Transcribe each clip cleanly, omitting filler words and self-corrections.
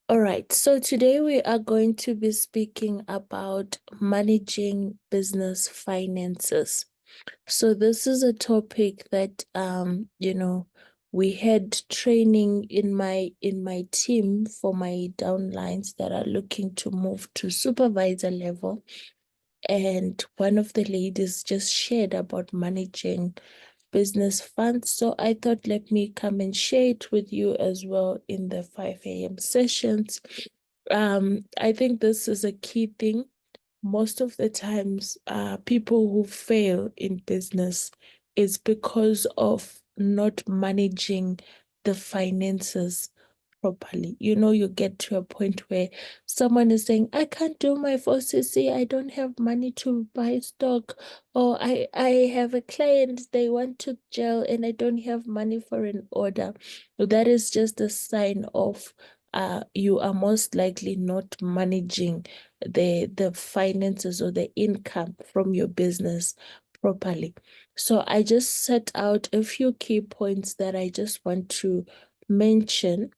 All right, so today we are going to be speaking about managing business finances. So this is a topic that we had training in my team for my downlines that are looking to move to supervisor level. And one of the ladies just shared about managing business funds. So I thought, let me come and share it with you as well in the 5 a.m. sessions. I think this is a key thing. Most of the times, people who fail in business is because of not managing the finances properly. You get to a point where someone is saying, I can't do my 4CC, I don't have money to buy stock, or I have a client, they want to gel and I don't have money for an order. That is just a sign of you are most likely not managing the finances or the income from your business properly. So I just set out a few key points that I just want to mention.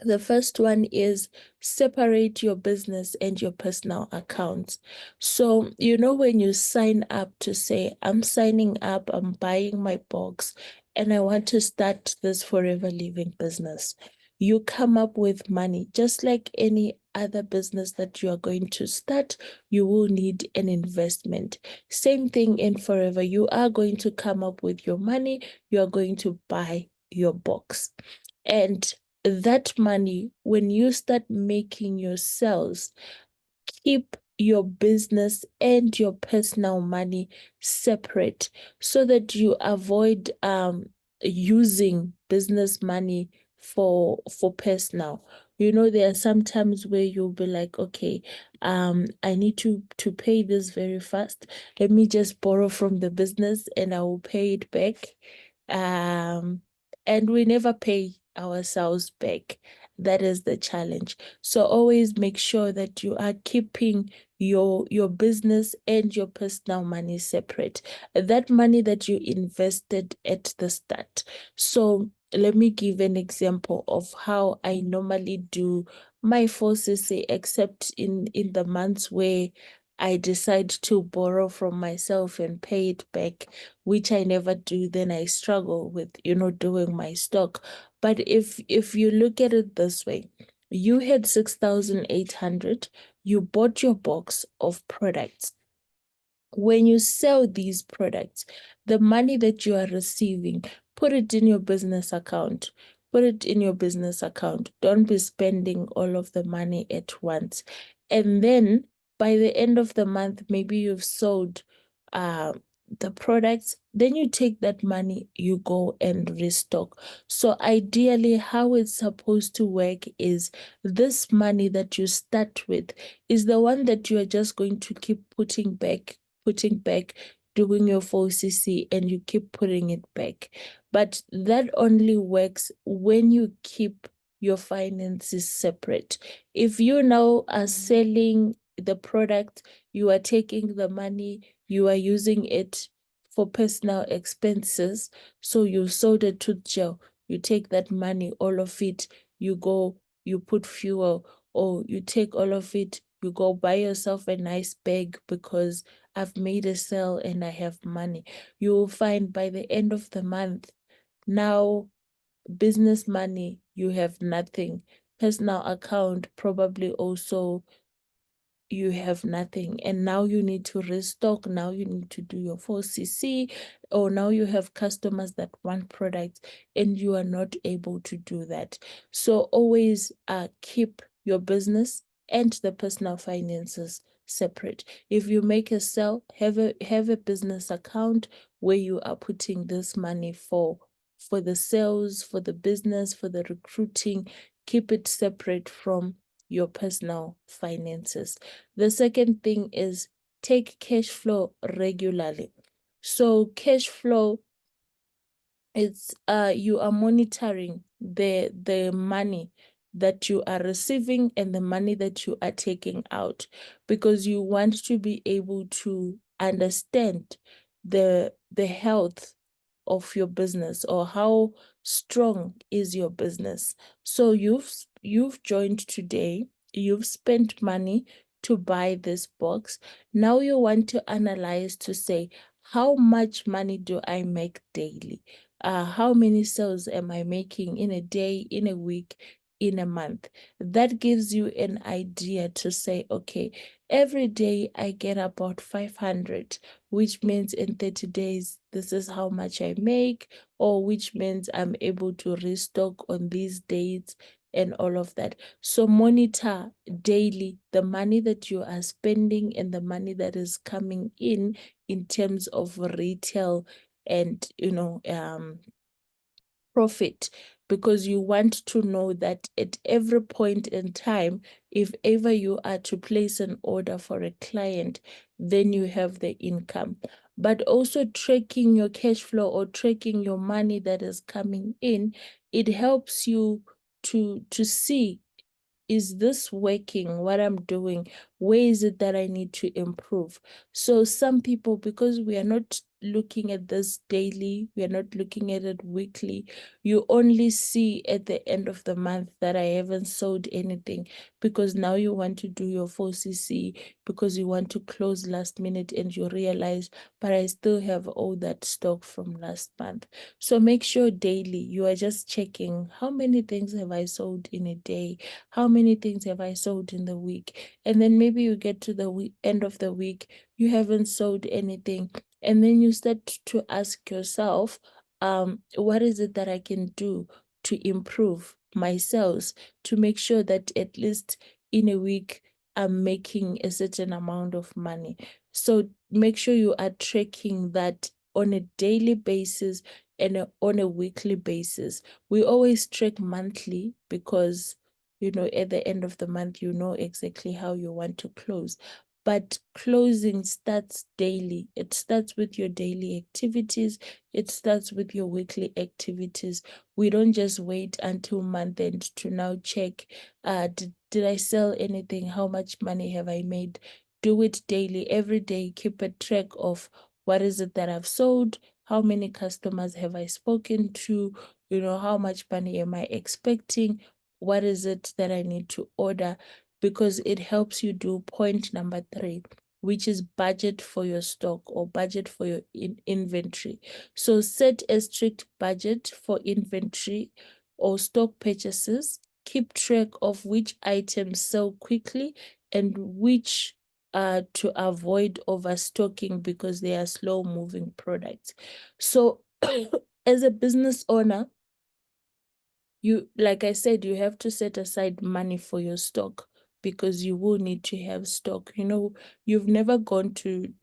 The first one is separate your business and your personal accounts. So, when you sign up to say, I'm signing up, I'm buying my box, and I want to start this forever living business, you come up with money. Just like any other business that you are going to start, you will need an investment. Same thing in forever. You are going to come up with your money, you are going to buy your box. And that money, when you start making your sales, keep your business and your personal money separate so that you avoid using business money for personal. There are some times where you'll be like, okay, I need to pay this very fast. Let me just borrow from the business and I will pay it back. Um, and we never pay ourselves back. That is the challenge. So always make sure that you are keeping your business and your personal money separate. That money that you invested at the start. So let me give an example of how I normally do my 4CC, except in the months where I decide to borrow from myself and pay it back, which I never do. Then I struggle with, doing my stock. But if you look at it this way, you had 6,800, you bought your box of products. When you sell these products, the money that you are receiving, put it in your business account. Put it in your business account. Don't be spending all of the money at once. And then by the end of the month, maybe you've sold uh, the products, then you take that money, you go and restock. So ideally, how it's supposed to work is this money that you start with is the one that you are just going to keep putting back, doing your 4CC, and you keep putting it back. But that only works when you keep your finances separate. If you now are selling the product, you are taking the money, you are using it for personal expenses. So you sold it to jail. You take that money, all of it, you go, you put fuel, or you take all of it, you go buy yourself a nice bag because I've made a sale and I have money. You will find by the end of the month, now business money, you have nothing. Personal account, probably also you have nothing. And now you need to restock. Now you need to do your 4CC, or now you have customers that want products and you are not able to do that. So always keep your business and the personal finances separate. If you make a sale, have a business account where you are putting this money for the sales, for the business, for the recruiting. Keep it separate from your personal finances. The second thing is take cash flow regularly. So cash flow, it's you are monitoring the money that you are receiving and the money that you are taking out, because you want to be able to understand the health of your business, or how strong is your business. So you've joined today, you've spent money to buy this box. Now you want to analyze to say, how much money do I make daily? How many sales am I making in a day, in a week, in a month? That gives you an idea to say, okay, every day I get about 500, which means in 30 days, this is how much I make, or which means I'm able to restock on these dates and all of that. So monitor daily the money that you are spending and the money that is coming in terms of retail and profit, because you want to know that at every point in time, if ever you are to place an order for a client, then you have the income. But also tracking your cash flow or tracking your money that is coming in, it helps you to see, is this working, what I'm doing? Where is it that I need to improve? So some people, because we are not looking at this daily, we are not looking at it weekly, you only see at the end of the month that I haven't sold anything, because now you want to do your 4cc, because you want to close last minute and you realize, but I still have all that stock from last month. So make sure daily you are just checking, how many things have I sold in a day? How many things have I sold in the week? And then maybe you get to the end of the week, you haven't sold anything. And then you start to ask yourself, what is it that I can do to improve my sales, to make sure that at least in a week, I'm making a certain amount of money. So make sure you are tracking that on a daily basis and on a weekly basis. We always track monthly because at the end of the month, you know exactly how you want to close. But closing starts daily. It starts with your daily activities. It starts with your weekly activities. We don't just wait until month end to now check, did I sell anything? How much money have I made? Do it daily, every day. Keep a track of what is it that I've sold? How many customers have I spoken to? How much money am I expecting? What is it that I need to order? Because it helps you do point number 3, which is budget for your stock or budget for your inventory. So set a strict budget for inventory or stock purchases. Keep track of which items sell quickly and which to avoid overstocking because they are slow moving products. So as a business owner, like I said, you have to set aside money for your stock because you will need to have stock. You've never gone to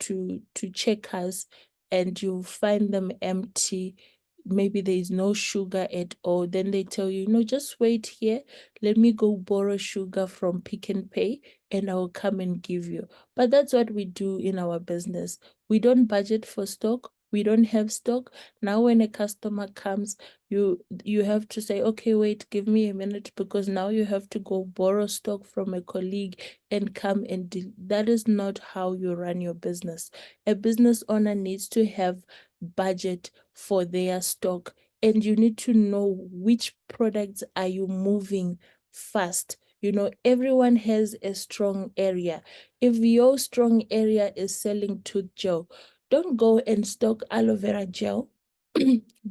Checkers and you find them empty. Maybe there is no sugar at all. Then they tell you, no, just wait here. Let me go borrow sugar from Pick and Pay and I will come and give you. But that's what we do in our business. We don't budget for stock. We don't have stock. Now when a customer comes, you have to say, okay, wait, give me a minute, because now you have to go borrow stock from a colleague and come and that is not how you run your business. A business owner needs to have budget for their stock, and you need to know which products are you moving fast. Everyone has a strong area. If your strong area is selling tooth gel, don't go and stock aloe vera gel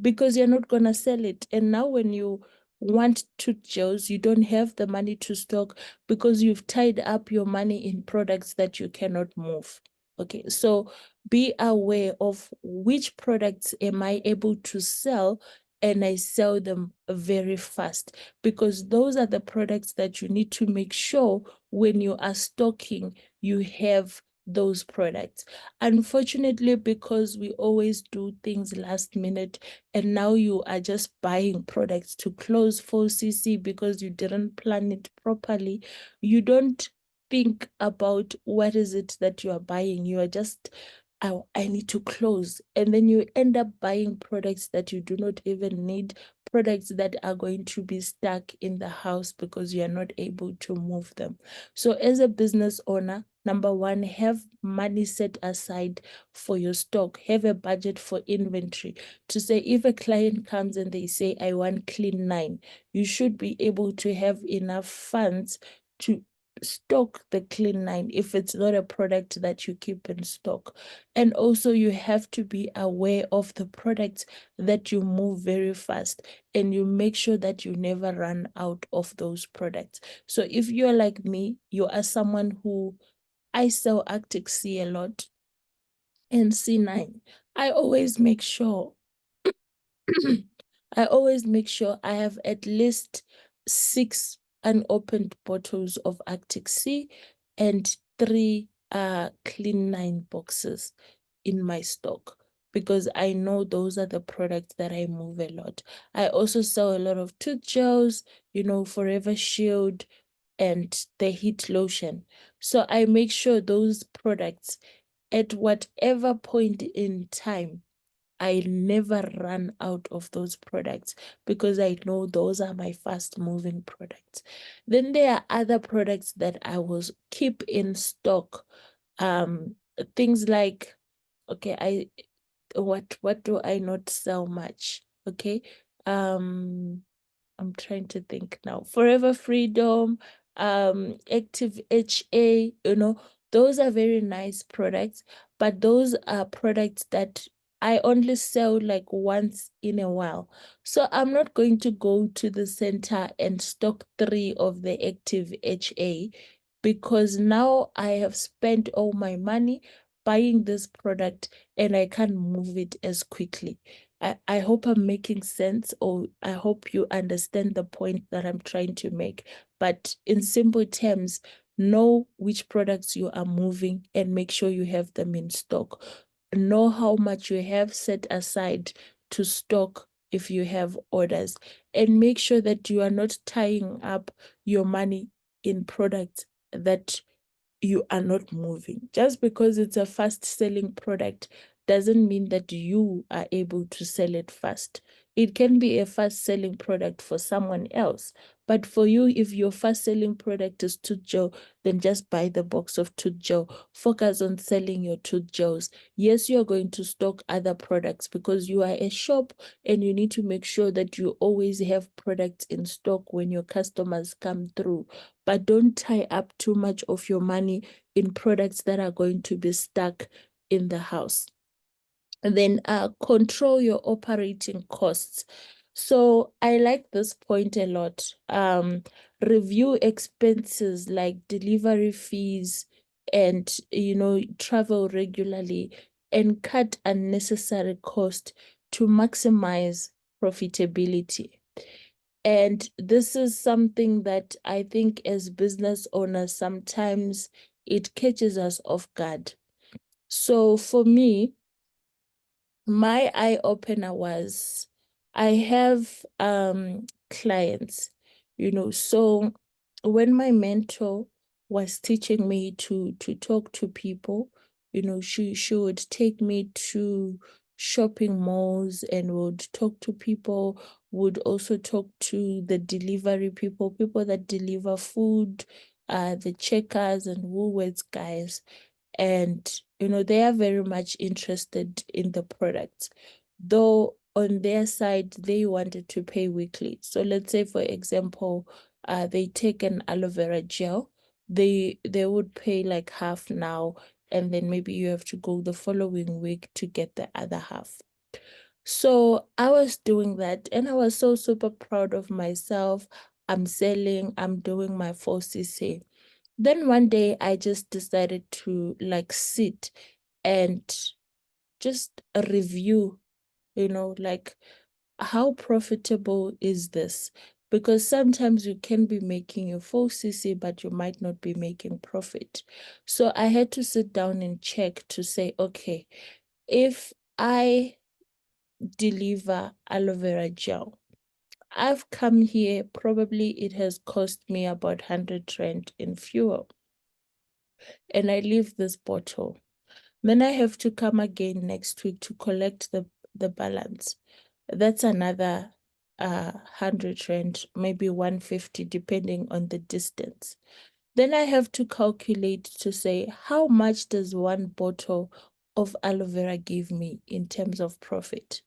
because you're not going to sell it. And now when you want tooth gels, you don't have the money to stock because you've tied up your money in products that you cannot move. Okay, so be aware of which products am I able to sell, and I sell them very fast, because those are the products that you need to make sure when you are stocking, you have those products. Unfortunately, because we always do things last minute, and now you are just buying products to close 4cc because you didn't plan it properly, you don't think about what is it that you are buying. You are just, I need to close. And then you end up buying products that you do not even need, products that are going to be stuck in the house because you are not able to move them. So as a business owner, number one, have money set aside for your stock, have a budget for inventory. To say, if a client comes and they say, I want clean 9, you should be able to have enough funds to stock the clean 9 if it's not a product that you keep in stock. And also you have to be aware of the products that you move very fast, and you make sure that you never run out of those products. So if you're like me, you are someone who, I sell Arctic Sea a lot and C9. I always make sure I always make sure I have at least 6 unopened bottles of Arctic Sea and 3 clean 9 boxes in my stock, because I know those are the products that I move a lot. I also sell a lot of tooth gels, Forever Shield and the heat lotion. So I make sure those products, at whatever point in time, I never run out of those products, because I know those are my fast moving products. Then there are other products that I will keep in stock. Things like, okay, what do I not sell much? Okay. I'm trying to think now. Forever Freedom, Active HA, those are very nice products, but those are products that I only sell like once in a while. So I'm not going to go to the center and stock 3 of the Active HA, because now I have spent all my money buying this product and I can't move it as quickly. I hope I'm making sense, or I hope you understand the point that I'm trying to make. But in simple terms, know which products you are moving and make sure you have them in stock. Know how much you have set aside to stock if you have orders, and make sure that you are not tying up your money in products that you are not moving. Just because it's a fast selling product doesn't mean that you are able to sell it fast. It can be a fast selling product for someone else. But for you, if your fast selling product is tooth gel, then just buy the box of tooth gel. Focus on selling your tooth gels. Yes, you're going to stock other products because you are a shop and you need to make sure that you always have products in stock when your customers come through. But don't tie up too much of your money in products that are going to be stuck in the house. And then control your operating costs. So I like this point a lot. Review expenses like delivery fees and, travel regularly, and cut unnecessary cost to maximize profitability. And this is something that I think as business owners, sometimes it catches us off guard. So for me, my eye opener was, I have clients, so when my mentor was teaching me to talk to people, she would take me to shopping malls and would talk to people, would also talk to the delivery people that deliver food, the checkers and Woolworths guys. And they are very much interested in the products, though on their side they wanted to pay weekly. So let's say, for example, they take an aloe vera gel, they would pay like half now, and then maybe you have to go the following week to get the other half. So I was doing that and I was so super proud of myself. I'm selling, I'm doing my 4cc. Then one day I just decided to like sit and just review, like, how profitable is this? Because sometimes you can be making your 4cc, but you might not be making profit. So I had to sit down and check to say, okay, if I deliver aloe vera gel, I've come here, probably it has cost me about 100 rand in fuel, and I leave this bottle. Then I have to come again next week to collect the balance. That's another 100 rand, maybe 150, depending on the distance. Then I have to calculate to say, how much does one bottle of aloe vera give me in terms of profit?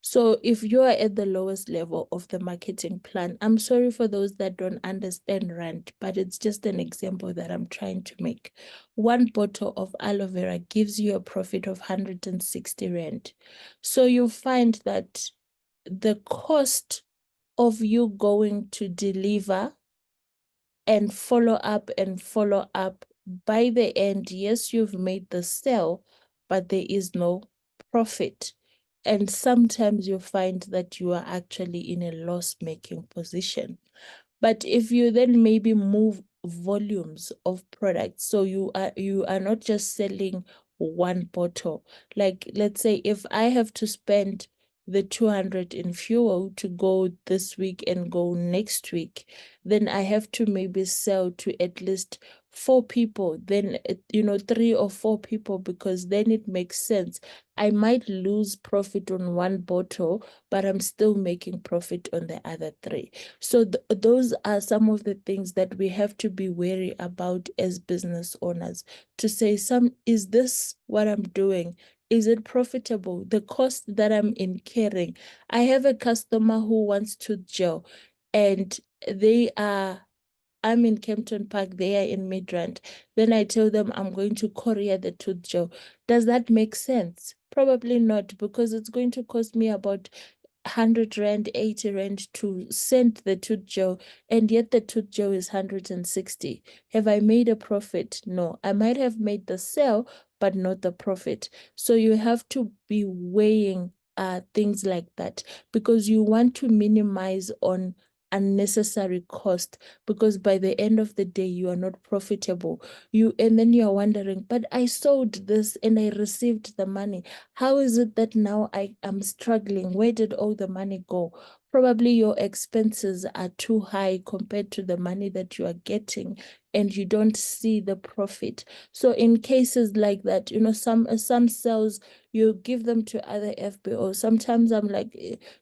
So if you are at the lowest level of the marketing plan, I'm sorry for those that don't understand rand, but it's just an example that I'm trying to make. One bottle of aloe vera gives you a profit of 160 rand. So you find that the cost of you going to deliver and follow up, by the end, yes, you've made the sale, but there is no profit. And sometimes you find that you are actually in a loss-making position. But if you then maybe move volumes of products, so you are not just selling one bottle. Like let's say if I have to spend the 200 in fuel to go this week and go next week, then I have to maybe sell to at least four people, then three or four people, because then it makes sense. I might lose profit on one bottle, but I'm still making profit on the other three. So those are some of the things that we have to be wary about as business owners, to say, is this what I'm doing? Is it profitable? The cost that I'm incurring. I have a customer who wants to gel, and they are I'm in Kempton Park, they are in Midrand. Then I tell them I'm going to courier the tooth gel. Does that make sense? Probably not, because it's going to cost me about 100 rand, 80 rand to send the tooth gel, and yet the tooth gel is 160. Have I made a profit? No. I might have made the sale, but not the profit. So you have to be weighing things like that, because you want to minimize on unnecessary cost, because by the end of the day you are not profitable. And then you are wondering, but I sold this and I received the money. How is it that now I am struggling? Where did all the money go? Probably your expenses are too high compared to the money that you are getting, and you don't see the profit. So in cases like that, some sales you give them to other FBO. Sometimes I'm like,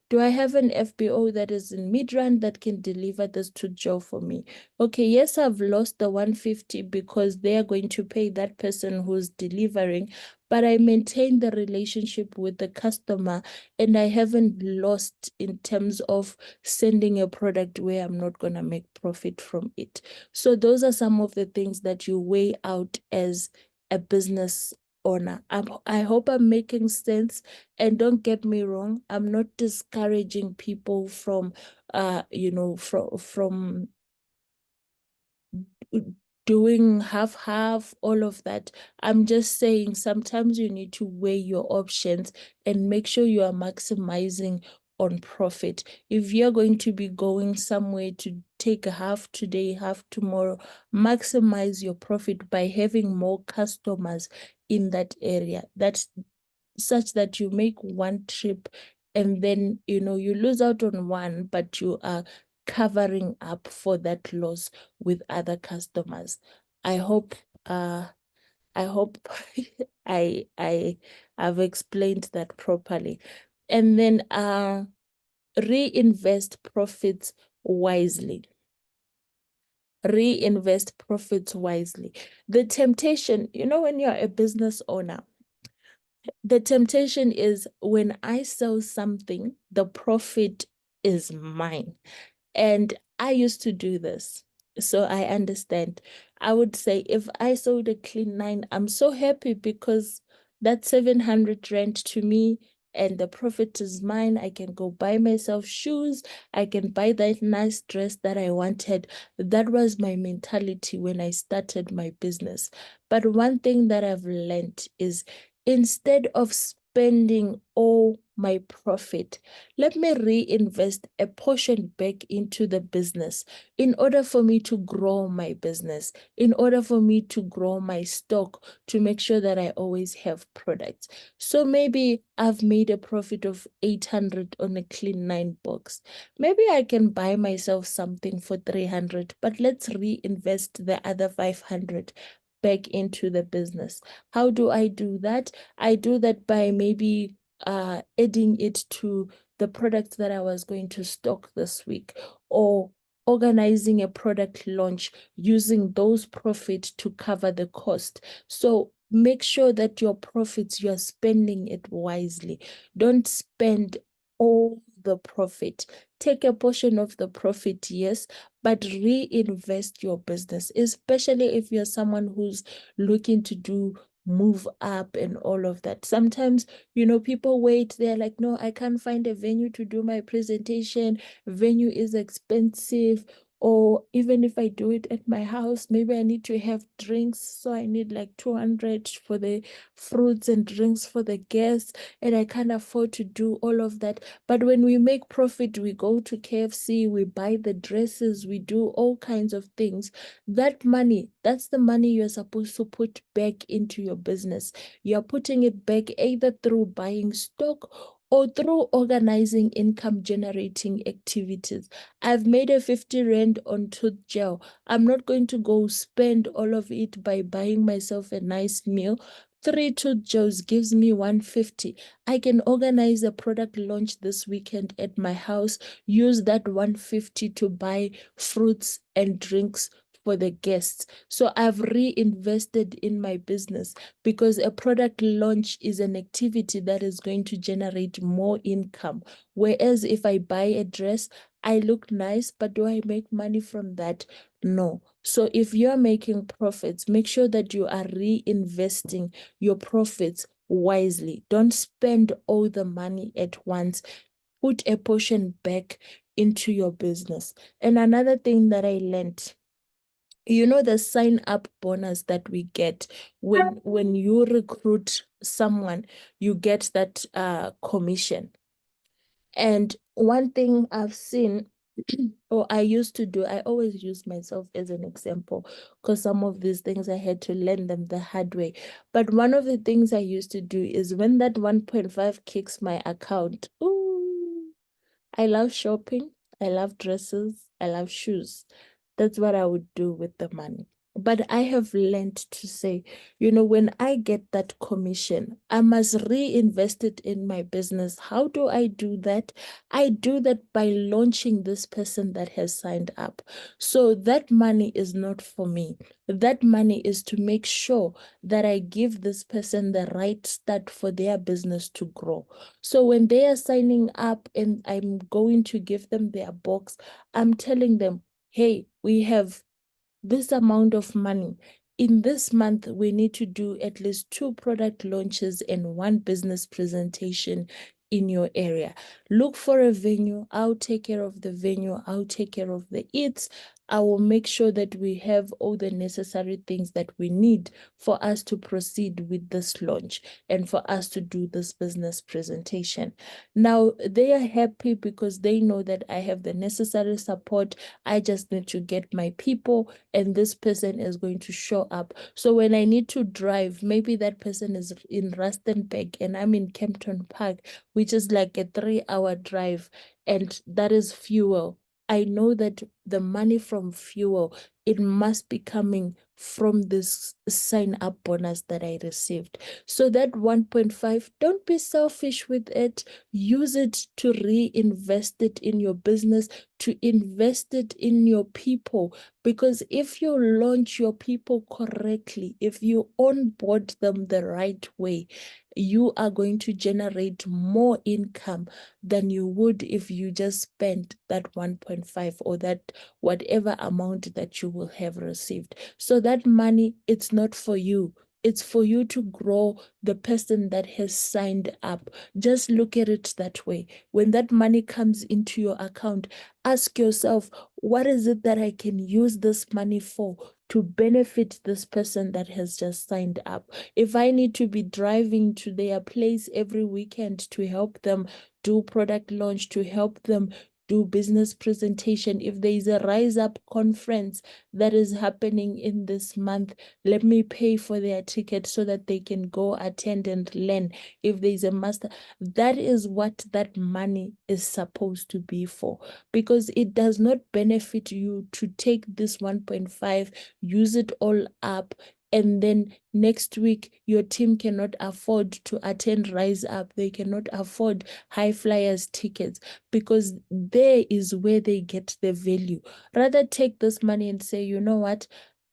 do I have an FBO that is in Midrand that can deliver this to Joe for me? Okay, yes, I've lost the 150 because they are going to pay that person who's delivering, but I maintain the relationship with the customer, and I haven't lost in terms of sending a product where I'm not going to make profit from it. So those are some of the things that you weigh out as a business owner. I hope I'm making sense. And don't get me wrong, I'm not discouraging people from from doing half all of that. I'm just saying sometimes you need to weigh your options and make sure you are maximizing on profit. If you're going to be going somewhere to take a half today, half tomorrow, maximize your profit by having more customers in that area. That's such that you make one trip, and then you lose out on one, but you are covering up for that loss with other customers. I hope uh I hope I have explained that properly. And then reinvest profits wisely. Reinvest profits wisely. The temptation, when you're a business owner, the temptation is, when I sell something, the profit is mine. And I used to do this, so I understand. I would say if I sold a clean nine, I'm so happy because that's 700 rent to me, and the profit is mine. I can go buy myself shoes. I can buy that nice dress that I wanted. That was my mentality when I started my business. But one thing that I've learned is, instead of spending all my profit, let me reinvest a portion back into the business in order for me to grow my business, in order for me to grow my stock, to make sure that I always have products. So maybe I've made a profit of 800 on a clean nine box. Maybe I can buy myself something for 300, but let's reinvest the other 500 back into the business. How do I do that? I do that by maybe adding it to the products that I was going to stock this week, or organizing a product launch using those profits to cover the cost. So make sure that your profits, you're spending it wisely. Don't spend all the profit. Take a portion of the profit, yes, but reinvest your business, especially if you're someone who's looking to do move up and all of that. Sometimes, people wait, they're like, no, I can't find a venue to do my presentation. Venue is expensive. Or even if I do it at my house, maybe I need to have drinks. So I need like 200 for the fruits and drinks for the guests, and I can't afford to do all of that. But when we make profit, we go to KFC, we buy the dresses, we do all kinds of things. That money, that's the money you're supposed to put back into your business. You're putting it back either through buying stock or through organizing income generating activities. I've made a 50 Rand on tooth gel. I'm not going to go spend all of it by buying myself a nice meal. 3 tooth gels gives me 150. I can organize a product launch this weekend at my house, use that 150 to buy fruits and drinks for the guests. So I've reinvested in my business because a product launch is an activity that is going to generate more income. Whereas if I buy a dress, I look nice, but do I make money from that? No. So if you're making profits, make sure that you are reinvesting your profits wisely. Don't spend all the money at once. Put a portion back into your business. And another thing that I learned, the sign up bonus that we get when you recruit someone, you get that commission. And one thing I've seen, or I used to do, I always use myself as an example because some of these things I had to learn them the hard way. But one of the things I used to do is when that 1.5 kicks my account, ooh, I love shopping. I love dresses. I love shoes. That's what I would do with the money. But I have learned to say, when I get that commission, I must reinvest it in my business. How do I do that? I do that by launching this person that has signed up. So that money is not for me. That money is to make sure that I give this person the right start for their business to grow. So when they are signing up and I'm going to give them their box, I'm telling them, hey, we have this amount of money. In this month, we need to do at least 2 product launches and 1 business presentation in your area. Look for a venue. I'll take care of the venue. I'll take care of the eats. I will make sure that we have all the necessary things that we need for us to proceed with this launch and for us to do this business presentation. Now, they are happy because they know that I have the necessary support. I just need to get my people, and this person is going to show up. So when I need to drive, maybe that person is in Rustenburg and I'm in Kempton Park, which is like a 3-hour drive, and that is fuel. I know that the money from fuel, it must be coming from this sign up bonus that I received. So that 1.5, don't be selfish with it. Use it to reinvest it in your business, to invest it in your people. Because if you launch your people correctly, if you onboard them the right way, you are going to generate more income than you would if you just spent that 1.5 or that whatever amount that you will have received. So that money, it's not for you. It's for you to grow the person that has signed up. Just look at it that way. When that money comes into your account, ask yourself, what is it that I can use this money for to benefit this person that has just signed up? If I need to be driving to their place every weekend to help them do product launch, to help them do business presentation, if there is a Rise Up conference that is happening in this month, let me pay for their ticket so that they can go attend and learn. If there is a master, that is what that money is supposed to be for, because it does not benefit you to take this 1.5, use it all up, and then next week your team cannot afford to attend Rise Up, they cannot afford high flyers tickets, because there is where they get the value. Rather take this money and say, you know what,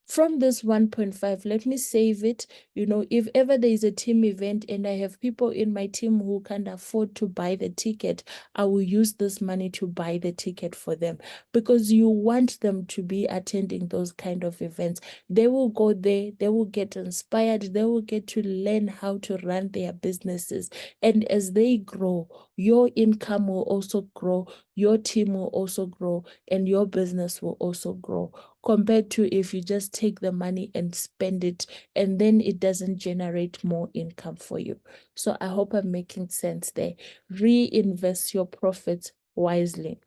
from this 1.5, let me save it. If ever there is a team event and I have people in my team who can't afford to buy the ticket, I will use this money to buy the ticket for them, because you want them to be attending those kind of events. They will go there, they will get inspired, they will get to learn how to run their businesses. And as they grow, your income will also grow, your team will also grow, and your business will also grow, compared to if you just take the money and spend it and then it doesn't generate more income for you. So I hope I'm making sense there. Reinvest your profits wisely.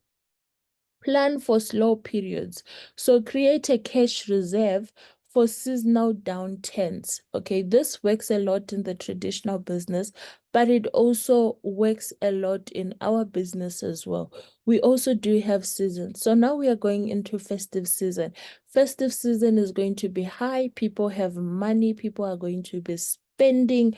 Plan for slow periods. So create a cash reserve for seasonal downturns. Okay, this works a lot in the traditional business, but it also works a lot in our business as well. We also do have seasons. So now we are going into festive season. Festive season is going to be high. People have money. People are going to be spending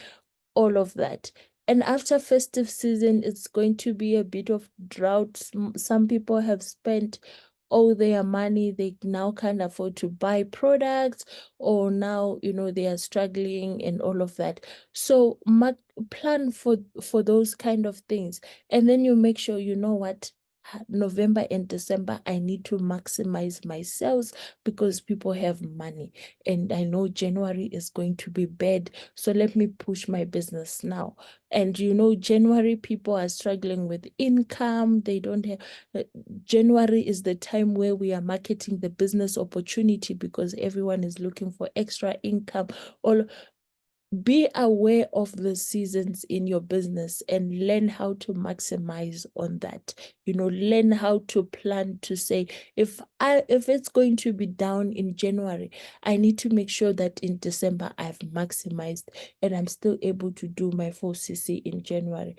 all of that. And after festive season, it's going to be a bit of drought. Some people have spent all their money. They now can't afford to buy products, or now, they are struggling and all of that. So plan for those kind of things. And then you make sure, you know what, November and December, I need to maximize my sales because people have money. And I know January is going to be bad. So let me push my business now. And January, people are struggling with income. They don't have, January is the time where we are marketing the business opportunity because everyone is looking for extra income. All Be aware of the seasons in your business and learn how to maximize on that. Learn how to plan to say, if it's going to be down in January, I need to make sure that in December I've maximized and I'm still able to do my 4cc in January.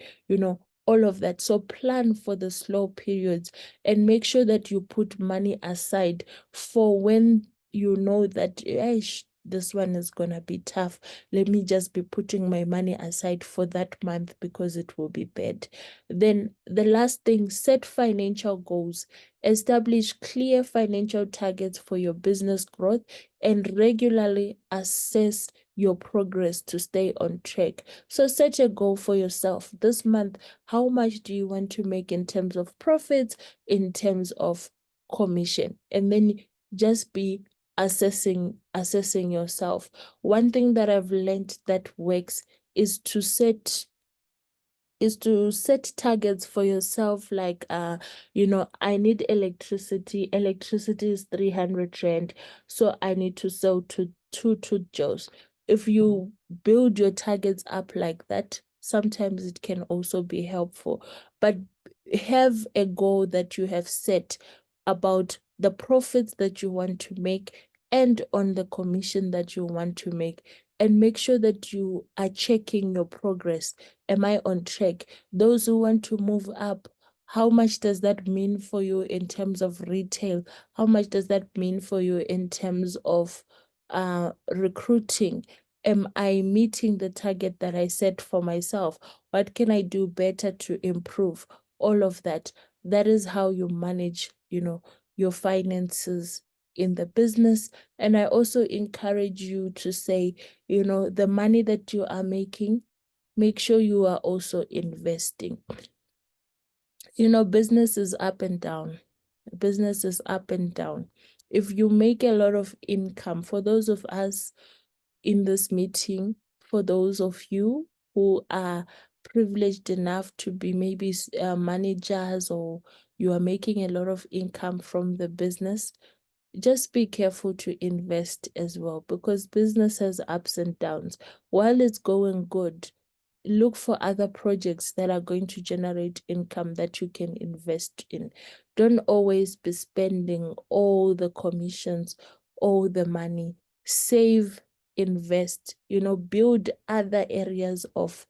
All of that. So plan for the slow periods and make sure that you put money aside for when you know that this one is gonna be tough. Let me just be putting my money aside for that month because it will be bad. Then the last thing, set financial goals. Establish clear financial targets for your business growth and regularly assess your progress to stay on track. So set a goal for yourself. This month, how much do you want to make in terms of profits, in terms of commission? And then just be assessing yourself. One thing that I've learned that works is to set targets for yourself, like I need electricity is 300 rand, so I need to sell to two Joes. If you build your targets up like that, sometimes it can also be helpful, but have a goal that you have set about the profits that you want to make and on the commission that you want to make, and make sure that you are checking your progress. Am I on track? Those who want to move up, how much does that mean for you in terms of retail? How much does that mean for you in terms of recruiting? Am I meeting the target that I set for myself? What can I do better to improve? All of that. That is how you manage, your finances in the business. And I also encourage you to say, the money that you are making, make sure you are also investing. Business is up and down. Business is up and down. If you make a lot of income, for those of us in this meeting, for those of you who are privileged enough to be maybe managers, or you are making a lot of income from the business, just be careful to invest as well, because business has ups and downs. While it's going good, look for other projects that are going to generate income that you can invest in. Don't always be spending all the commissions, all the money. Save, invest, build other areas of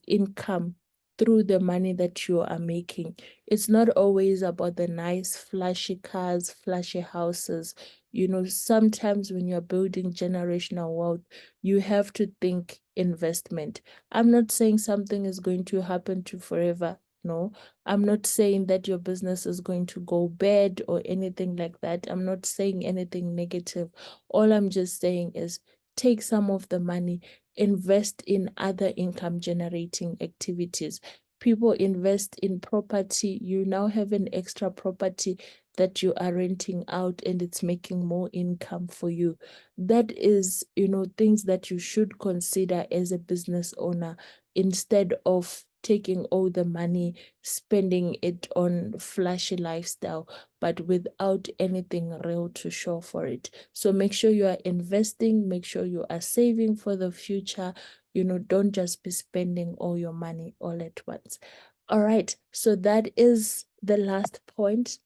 income through the money that you are making. It's not always about the nice, flashy cars, flashy houses. Sometimes when you're building generational wealth, you have to think investment. I'm not saying something is going to happen to forever. No, I'm not saying that your business is going to go bad or anything like that. I'm not saying anything negative. All I'm just saying is take some of the money, invest in other income generating activities. People invest in property. You now have an extra property that you are renting out and it's making more income for you. That is, things that you should consider as a business owner instead of taking all the money, spending it on flashy lifestyle, but without anything real to show for it. So make sure you are investing, make sure you are saving for the future. Don't just be spending all your money all at once. All right, so that is the last point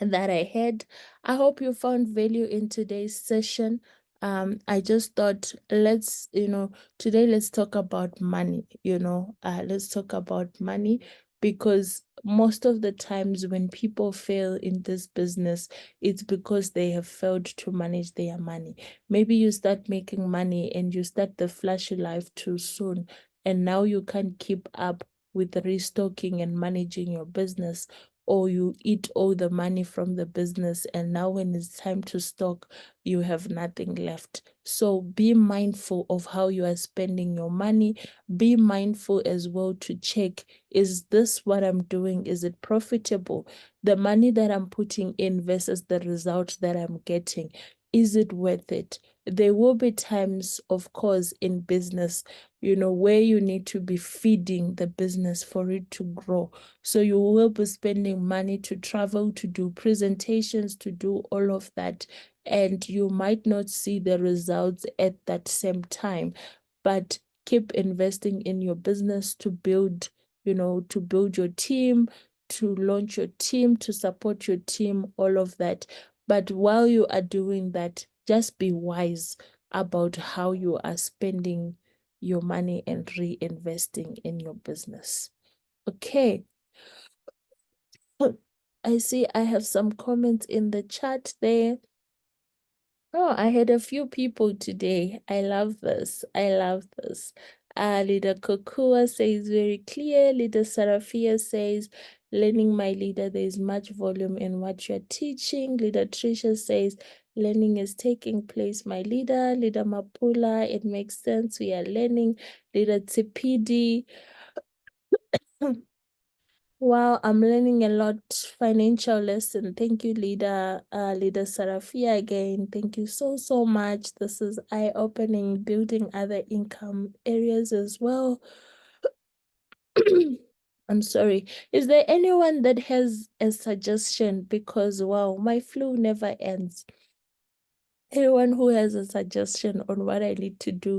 that I had. I hope you found value in today's session. I just thought today let's talk about money, let's talk about money because most of the times when people fail in this business, it's because they have failed to manage their money. Maybe you start making money and you start the flashy life too soon, and now you can't keep up with restocking and managing your business, or you eat all the money from the business and now when it's time to stock, you have nothing left. So be mindful of how you are spending your money. Be mindful as well to check, is this what I'm doing? Is it profitable? The money that I'm putting in versus the result that I'm getting, is it worth it? There will be times, of course, in business, where you need to be feeding the business for it to grow. So you will be spending money to travel, to do presentations, to do all of that. And you might not see the results at that same time, but keep investing in your business to build, to build your team, to launch your team, to support your team, all of that. But while you are doing that, just be wise about how you are spending your money and reinvesting in your business. Okay. I see I have some comments in the chat there. Oh, I had a few people today. I love this. I love this. Leader Kokua says very clear. Leader Sarafia says, learning my leader, there is much volume in what you're teaching. Leader Trisha says, learning is taking place, my leader. Leader Mapula, it makes sense. We are learning. Leader Tsipidi. Wow, I'm learning a lot. Financial lesson. Thank you, Leader Sarafia again. Thank you so, so much. This is eye-opening, building other income areas as well. I'm sorry. Is there anyone that has a suggestion? Because, wow, my flu never ends. Anyone who has a suggestion on what I need to do